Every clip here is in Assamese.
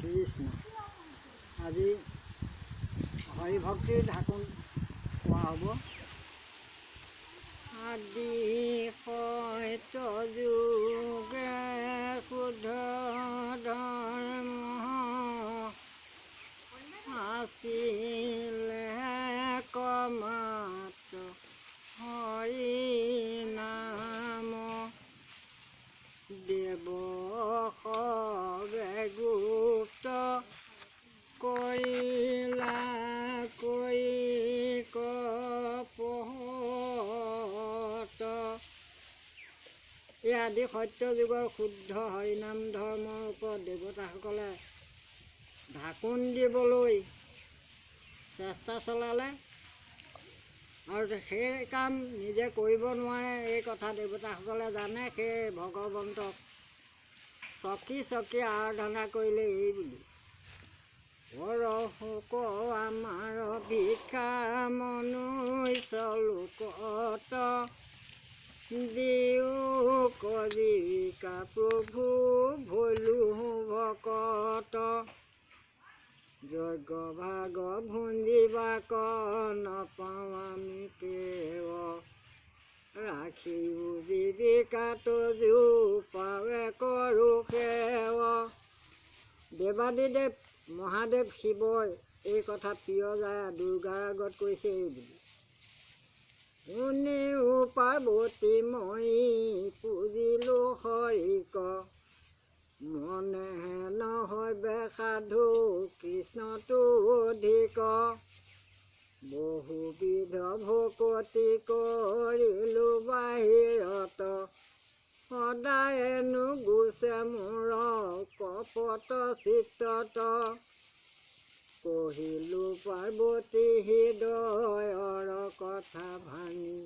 কৃষ্ণ। আজি হৰিভক্তিৰ ঢাকোন কোৱা হ'ব। আদি সত্য যুগে শুদ্ধ ধৰ্ম আছিলে কমাত্ৰ হৰি নাম দেৱ সবে গুপ্ত কৰিলা কৰি কপট। এই আদি সত্য যুগৰ শুদ্ধ হৰিনাম ধৰ্মৰ ওপৰত দেৱতাসকলে ঢাকোন দিবলৈ চেষ্টা চলালে আৰু সেই কাম নিজে কৰিব নোৱাৰে। এই কথা দেৱতাসকলে জানে। সেই ভগৱন্তক চকি চকি আৰাধনা কৰিলে এই বুলি পৰশোক আমাৰ ভিক্ষা মনুষ্য লোকত দিও কবিকা প্ৰভু ভলো ভকত। যজ্ঞ ভাগ ভুঞ্জিবা ক নপাওঁ আমি কেৱ ৰাখিও জীৱিকাটো জো পাৱে কৰোঁ সেৱ। দেৱাদিদেৱ মহাদেৱ শিৱই এই কথা প্ৰিয় যায় দুৰ্গাৰ আগত কৈছে এই বুলি শুনিও পাৰ্বতী মই পুজিলো হৰিক মনেহে নহয় বেসাধু কৃষ্ণটো অধিক। বহুবিধ ভকতি কৰিলো বাহিৰত সদায় নুগুচে মোৰ কপট চিত্তত। কহিলো পাৰ্বতী হৃদয়ৰ কথা ভাঙি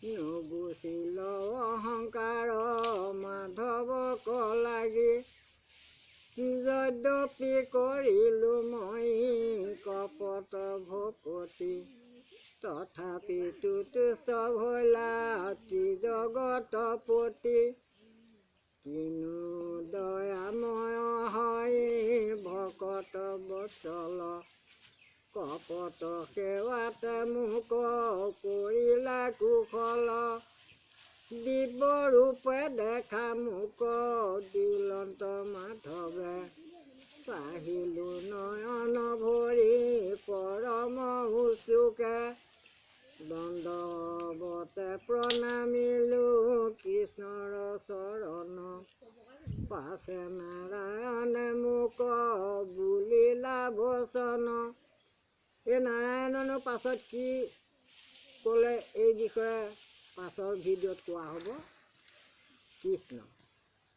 নুগুচিল অহংকাৰ মাধৱক লাগি। যদ্যপি কৰিলো মই কপট ভকতি তথাপিতো তুষ্ট ভৈলা ত্ৰিজগতপতি। কিনো দয়াময় হৰি ভকত বৎসল কপট সেৱাতে মোক কৰিলা কুশল। দিব্যৰূপে দেখা মোক দিলন্ত মাধৱে চাহিলো নয়ন ভৰি পৰম উচুকে। দণ্ডৱতে প্ৰণামিলো কৃষ্ণৰ চৰণ পাছে নাৰায়ণে মোক বুলিলা বচন। এই নাৰায়ণনো পাছত কি ক'লে এই বিষয়ে পাছৰ ভিডিঅ'ত কোৱা হ'ব। কৃষ্ণ।